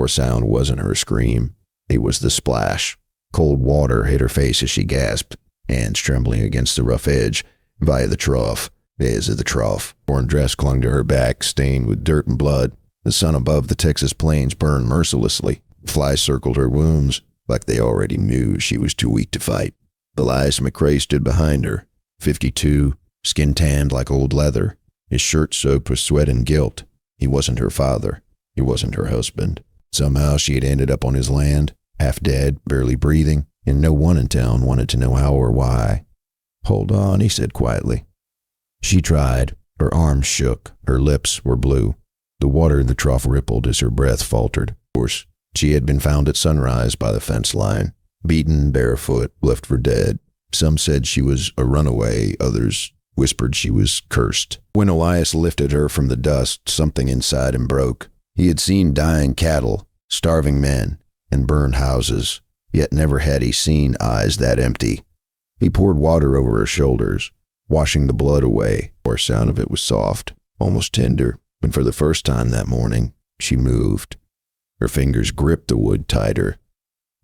Or sound wasn't her scream. It was the splash. Cold water hit her face as she gasped, hands trembling against the rough edge via the trough. The trough. Torn dress clung to her back, stained with dirt and blood. The sun above the Texas plains burned mercilessly. Flies circled her wounds, like they already knew she was too weak to fight. Elias McCrae stood behind her, 52, skin tanned like old leather, his shirt soaked with sweat and guilt. He wasn't her father. He wasn't her husband. Somehow she had ended up on his land, half dead, barely breathing, and no one in town wanted to know how or why. "Hold on," he said quietly. She tried. Her arms shook. Her lips were blue. The water in the trough rippled as her breath faltered. Of course, she had been found at sunrise by the fence line, beaten, barefoot, left for dead. Some said she was a runaway. Others whispered she was cursed. When Elias lifted her from the dust, something inside him broke. He had seen dying cattle, starving men, and burned houses, yet never had he seen eyes that empty. He poured water over her shoulders, washing the blood away. The sound of it was soft, almost tender, and for the first time that morning, she moved. Her fingers gripped the wood tighter,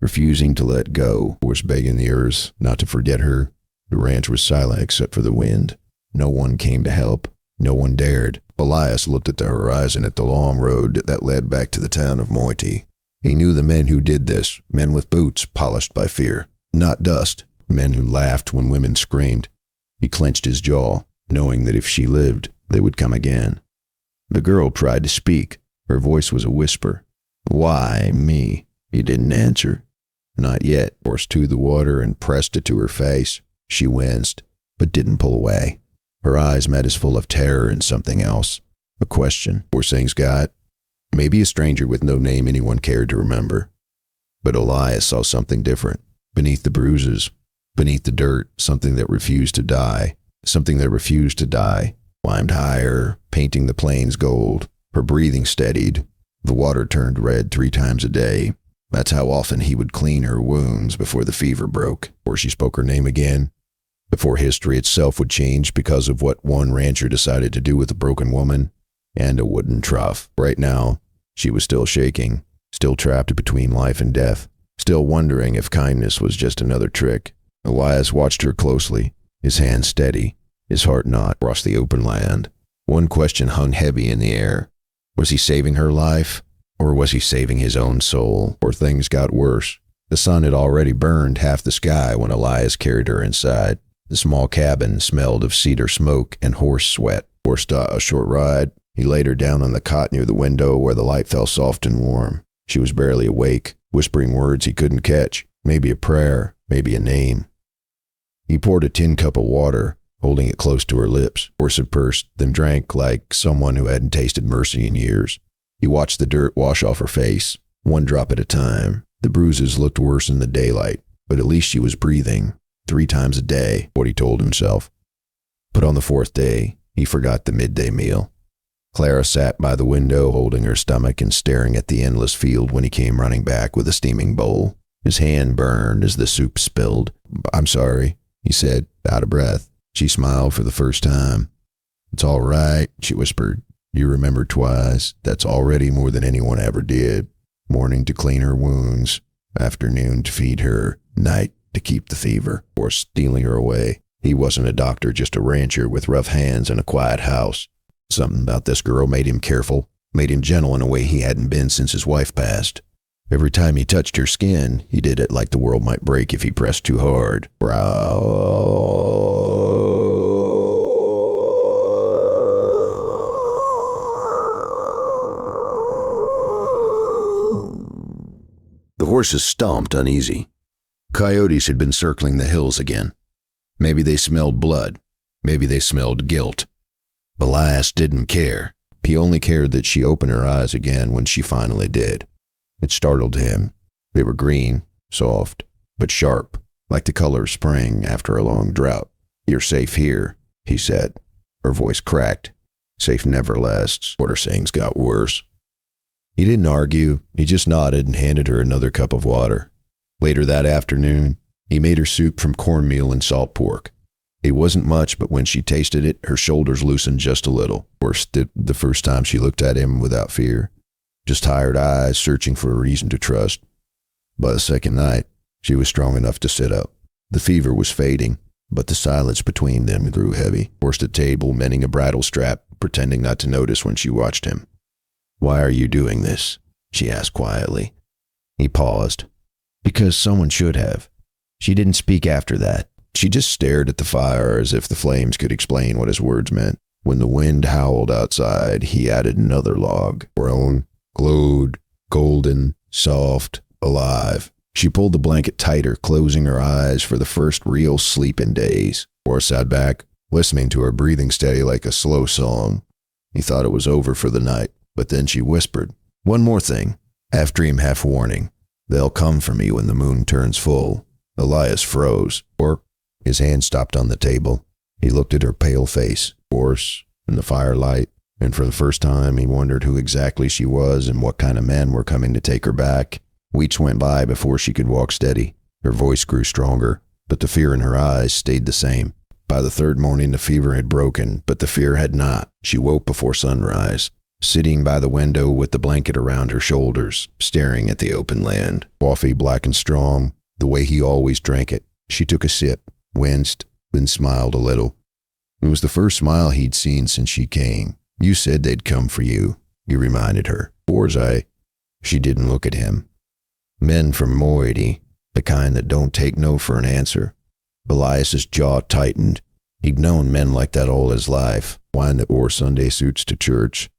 refusing to let go, was begging the earth not to forget her. The ranch was silent except for the wind. No one came to help. No one dared. Elias looked at the horizon, at the long road that led back to the town of Moiti. He knew the men who did this, men with boots polished by fear. Not dust, men who laughed when women screamed. He clenched his jaw, knowing that if she lived, they would come again. The girl tried to speak. Her voice was a whisper. "Why me?" He didn't answer. Not yet. Forced to the water and pressed it to her face. She winced, but didn't pull away. Her eyes met as full of terror and something else. A question. Poor thing's got. Maybe a stranger with no name anyone cared to remember. But Elias saw something different. Beneath the bruises, beneath the dirt, something that refused to die. Something that refused to die. Climbed higher, painting the plains gold. Her breathing steadied. The water turned red 3 times a day. That's how often he would clean her wounds before the fever broke, or she spoke her name again. Before history itself would change because of what one rancher decided to do with a broken woman and a wooden trough. Right now, she was still shaking, still trapped between life and death, still wondering if kindness was just another trick. Elias watched her closely, his hand steady, his heart not across the open land. One question hung heavy in the air. Was he saving her life, or was he saving his own soul? Or things got worse. The sun had already burned half the sky when Elias carried her inside. The small cabin smelled of cedar smoke and horse sweat. Forced a short ride, he laid her down on the cot near the window where the light fell soft and warm. She was barely awake, whispering words he couldn't catch. Maybe a prayer, maybe a name. He poured a tin cup of water, holding it close to her lips, forced pursed, then drank like someone who hadn't tasted mercy in years. He watched the dirt wash off her face, one drop at a time. The bruises looked worse in the daylight, but at least she was breathing. 3 times a day, what he told himself. But on the 4th day, he forgot the midday meal. Clara sat by the window, holding her stomach and staring at the endless field when he came running back with a steaming bowl. His hand burned as the soup spilled. "I'm sorry," he said, out of breath. She smiled for the first time. "It's all right," she whispered. "You remembered twice. That's already more than anyone ever did. Morning to clean her wounds, afternoon to feed her, night to keep the fever, or stealing her away. He wasn't a doctor, just a rancher with rough hands and a quiet house. Something about this girl made him careful, made him gentle in a way he hadn't been since his wife passed. Every time he touched her skin, he did it like the world might break if he pressed too hard. The horses stomped uneasy. Coyotes had been circling the hills again. Maybe they smelled blood. Maybe they smelled guilt. Elias didn't care. He only cared that she opened her eyes again when she finally did. It startled him. They were green, soft, but sharp, like the color of spring after a long drought. "You're safe here," he said. Her voice cracked. "Safe never lasts." What her sayings got worse. He didn't argue. He just nodded and handed her another cup of water. Later that afternoon, he made her soup from cornmeal and salt pork. It wasn't much, but when she tasted it, her shoulders loosened just a little. Worse, the first time she looked at him without fear. just tired eyes searching for a reason to trust. By the second night, she was strong enough to sit up. The fever was fading, but the silence between them grew heavy. Forced at table, mending a bridle strap, pretending not to notice when she watched him. "Why are you doing this?" she asked quietly. He paused. "Because someone should have." She didn't speak after that. She just stared at the fire as if the flames could explain what his words meant. When the wind howled outside, he added another log. Brown, glowed, golden, soft, alive. She pulled the blanket tighter, closing her eyes for the first real sleep in days. Or sat back, listening to her breathing steady like a slow song. He thought it was over for the night, but then she whispered, "One more thing. Half dream, half warning. They'll come for me when the moon turns full." Elias froze, or his hand stopped on the table. He looked at her pale face, coarse, in the firelight, and for the first time he wondered who exactly she was and what kind of men were coming to take her back. Weeks went by before she could walk steady. Her voice grew stronger, but the fear in her eyes stayed the same. By the third morning, the fever had broken, but the fear had not. She woke before sunrise, sitting by the window with the blanket around her shoulders, staring at the open land. Coffee black and strong, the way he always drank it. She took a sip, winced, then smiled a little. It was the first smile he'd seen since she came. "You said they'd come for you," he reminded her. "Wars, She didn't look at him. "Men from Moiety, the kind that don't take no for an answer." Elias's jaw tightened. He'd known men like that all his life, wine that wore Sunday suits to church,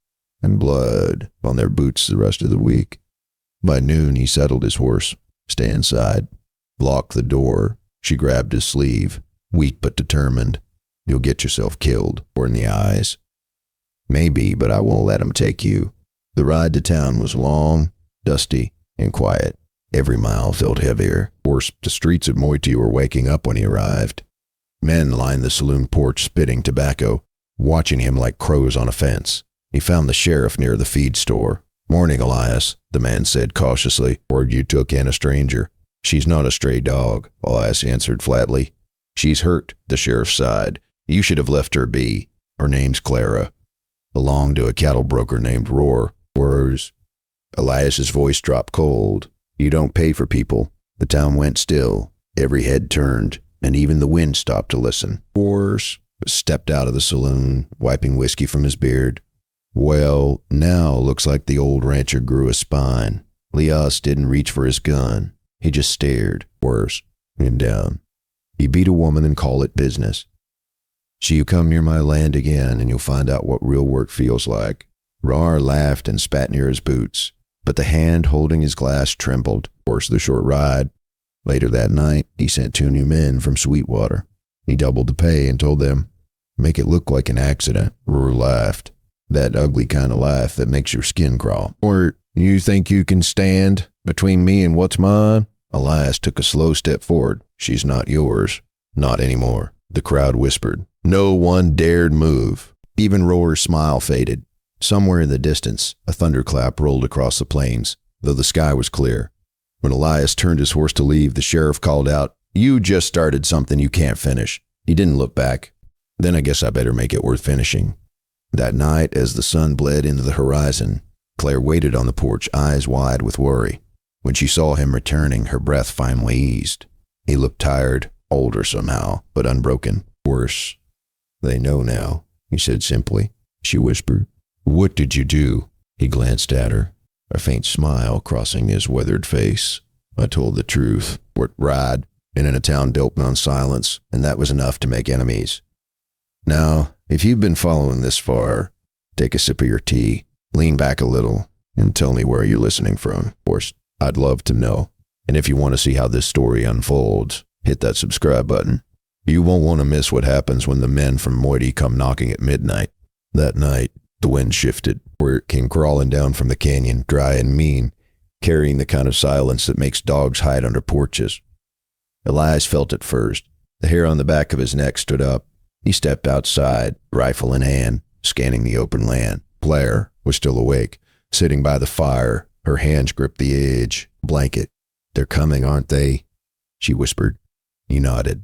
and blood on their boots the rest of the week. By noon, he settled his horse. "Stay inside. Lock the door." She grabbed his sleeve, weak but determined. "You'll get yourself killed, or in the eyes." "Maybe, but I won't let 'em take you." The ride to town was long, dusty, and quiet. Every mile felt heavier. Worse, the streets of Moiety were waking up when he arrived. Men lined the saloon porch spitting tobacco, watching him like crows on a fence. He found the sheriff near the feed store. "Morning, Elias," the man said cautiously. "Word you took in a stranger." "She's not a stray dog," Elias answered flatly. "She's hurt," the sheriff sighed. "You should have left her be. Her name's Clara. Belonged to a cattle broker named Roar. Where's—" Elias's voice dropped cold. "You don't pay for people." The town went still. Every head turned, and even the wind stopped to listen. Wars stepped out of the saloon, wiping whiskey from his beard. "Well, now looks like the old rancher grew a spine." Elias didn't reach for his gun. He just stared, worse, and down. "You beat a woman and call it business. So you come near my land again and you'll find out what real work feels like." Rar laughed and spat near his boots, but the hand holding his glass trembled. Worse, the short ride. Later that night, he sent 2 new men from Sweetwater. He doubled the pay and told them, "Make it look like an accident." Roar laughed. That ugly kind of laugh that makes your skin crawl. "Or you think you can stand between me and what's mine?" Elias took a slow step forward. "She's not yours." "Not anymore," the crowd whispered. No one dared move. Even Roar's smile faded. Somewhere in the distance, a thunderclap rolled across the plains, though the sky was clear. When Elias turned his horse to leave, the sheriff called out, "You just started something you can't finish." He didn't look back. "Then I guess I better make it worth finishing." That night, as the sun bled into the horizon, Claire waited on the porch, eyes wide with worry. When she saw him returning, her breath finally eased. He looked tired, older somehow, but unbroken. "Worse. They know now," he said simply. She whispered, "What did you do?" He glanced at her, a faint smile crossing his weathered face. "I told the truth. We're ride, and in a town built on silence, and that was enough to make enemies. Now, if you've been following this far, take a sip of your tea, lean back a little, and tell me where you're listening from. Of course, I'd love to know. And if you want to see how this story unfolds, hit that subscribe button. You won't want to miss what happens when the men from Moiety come knocking at midnight." That night, the wind shifted, where it came crawling down from the canyon, dry and mean, carrying the kind of silence that makes dogs hide under porches. Elias felt it first. The hair on the back of his neck stood up. He stepped outside, rifle in hand, scanning the open land. Claire was still awake, sitting by the fire, her hands gripped the edge blanket. "They're coming, aren't they?" she whispered. He nodded.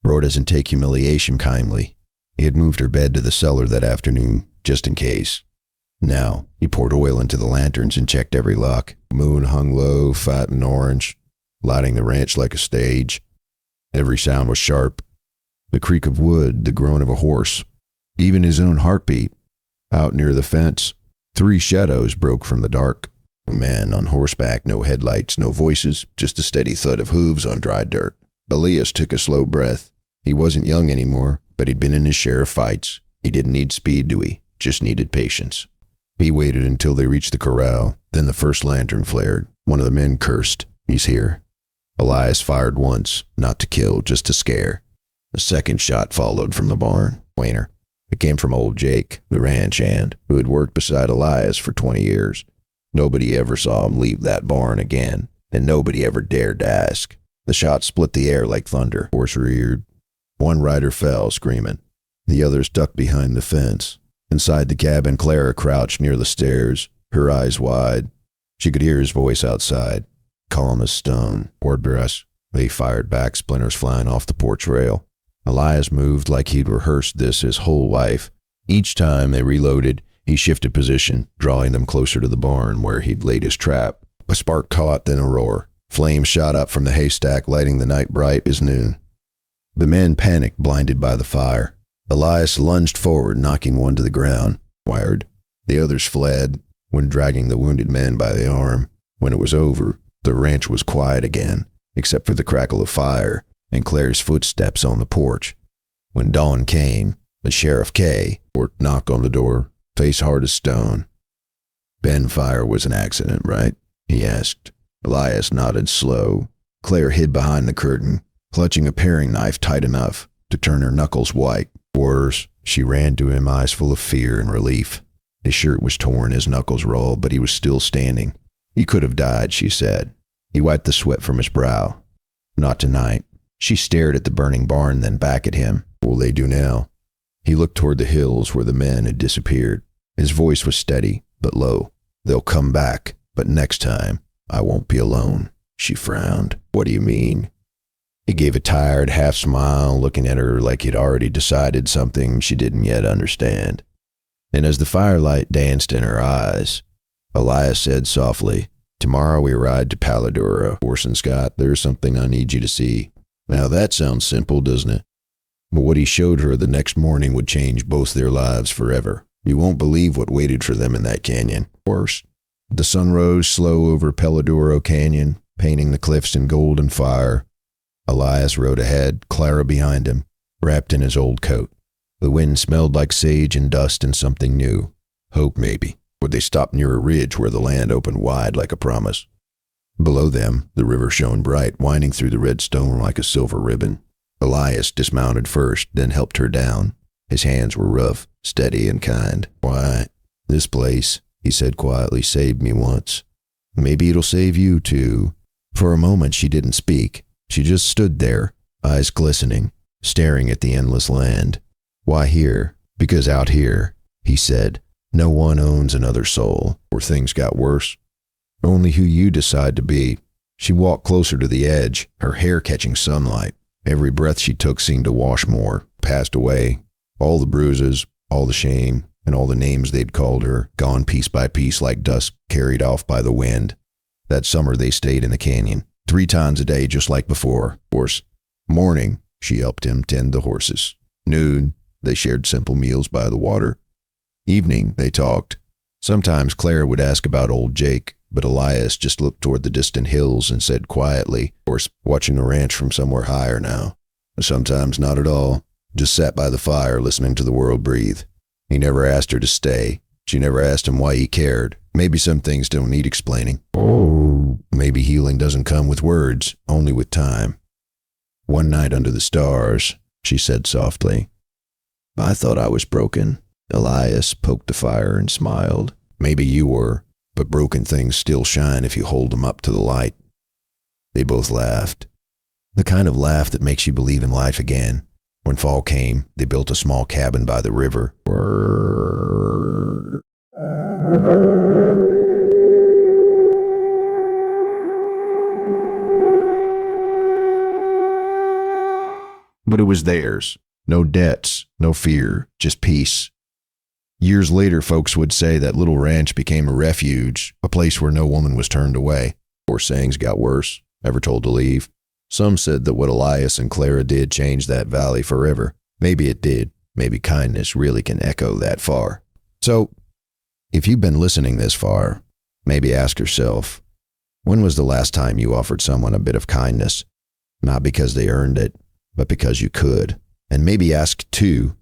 Roar doesn't take humiliation kindly. He had moved her bed to the cellar that afternoon, just in case. Now, he poured oil into the lanterns and checked every lock. Moon hung low, fat and orange, lighting the ranch like a stage. Every sound was sharp. The creak of wood, the groan of a horse, even his own heartbeat. Out near the fence, 3 shadows broke from the dark. A man on horseback, no headlights, no voices, just a steady thud of hooves on dry dirt. Elias took a slow breath. He wasn't young anymore, but he'd been in his share of fights. He didn't need speed, just needed patience. He waited until they reached the corral. Then the first lantern flared. One of the men cursed. He's here. Elias fired once, not to kill, just to scare. A second shot followed from the barn. Wainer. It came from old Jake, the ranch hand, who had worked beside Elias for 20 years. Nobody ever saw him leave that barn again, and nobody ever dared to ask. The shot split the air like thunder. Horse reared. One rider fell, screaming. The others ducked behind the fence. Inside the cabin, Clara crouched near the stairs, her eyes wide. She could hear his voice outside, calm as stone. Wardbreast. They fired back, splinters flying off the porch rail. Elias moved like he'd rehearsed this his whole life. Each time they reloaded, he shifted position, drawing them closer to the barn where he'd laid his trap. A spark caught, then a roar. Flames shot up from the haystack, lighting the night bright as noon. The men panicked, blinded by the fire. Elias lunged forward, knocking one to the ground. Wired. The others fled, when dragging the wounded man by the arm. When it was over, the ranch was quiet again, except for the crackle of fire and Claire's footsteps on the porch. When dawn came, the Sheriff K. knocked on the door, face hard as stone. "Ben fire was an accident, right?" he asked. Elias nodded slow. Claire hid behind the curtain, clutching a paring knife tight enough to turn her knuckles white. Worse, she ran to him, eyes full of fear and relief. His shirt was torn, his knuckles raw, but he was still standing. He could have died, she said. He wiped the sweat from his brow. Not tonight. She stared at the burning barn, then back at him. What will they do now? He looked toward the hills where the men had disappeared. His voice was steady, but low. "They'll come back, but next time, I won't be alone." She frowned. "What do you mean?" He gave a tired half smile, looking at her like he'd already decided something she didn't yet understand. And as the firelight danced in her eyes, Elias said softly, "Tomorrow we ride to Paladura. Orson Scott, there's something I need you to see." Now that sounds simple, doesn't it? But what he showed her the next morning would change both their lives forever. You won't believe what waited for them in that canyon. Worse. The sun rose slow over Paladuro Canyon, painting the cliffs in golden fire. Elias rode ahead, Clara behind him, wrapped in his old coat. The wind smelled like sage and dust and something new. Hope, maybe. Would they stop near a ridge where the land opened wide like a promise? Below them, the river shone bright, winding through the red stone like a silver ribbon. Elias dismounted first, then helped her down. His hands were rough, steady, and kind. "Why, this place," he said quietly, "saved me once. Maybe it'll save you, too." For a moment, she didn't speak. She just stood there, eyes glistening, staring at the endless land. "Why here?" "Because out here," he said, "no one owns another soul." Or things got worse. Only who you decide to be. She walked closer to the edge, her hair catching sunlight. Every breath she took seemed to wash more, passed away. All the bruises, all the shame, and all the names they'd called her, gone piece by piece like dust carried off by the wind. That summer they stayed in the canyon, 3 times a day just like before. Of course, morning, she helped him tend the horses. Noon, they shared simple meals by the water. Evening, they talked. Sometimes Claire would ask about old Jake, but Elias just looked toward the distant hills and said quietly, of course, watching the ranch from somewhere higher now. Sometimes not at all. Just sat by the fire listening to the world breathe. He never asked her to stay. She never asked him why he cared. Maybe some things don't need explaining. Oh, maybe healing doesn't come with words, only with time. "One night under the stars," she said softly. "I thought I was broken." Elias poked the fire and smiled. "Maybe you were, but broken things still shine if you hold them up to the light." They both laughed. The kind of laugh that makes you believe in life again. When fall came, they built a small cabin by the river. But it was theirs. No debts, no fear, just peace. Years later, folks would say that little ranch became a refuge, a place where no woman was turned away, or sayings got worse, ever told to leave. Some said that what Elias and Clara did changed that valley forever. Maybe it did. Maybe kindness really can echo that far. So, if you've been listening this far, maybe ask yourself, when was the last time you offered someone a bit of kindness? Not because they earned it, but because you could. And maybe ask, too,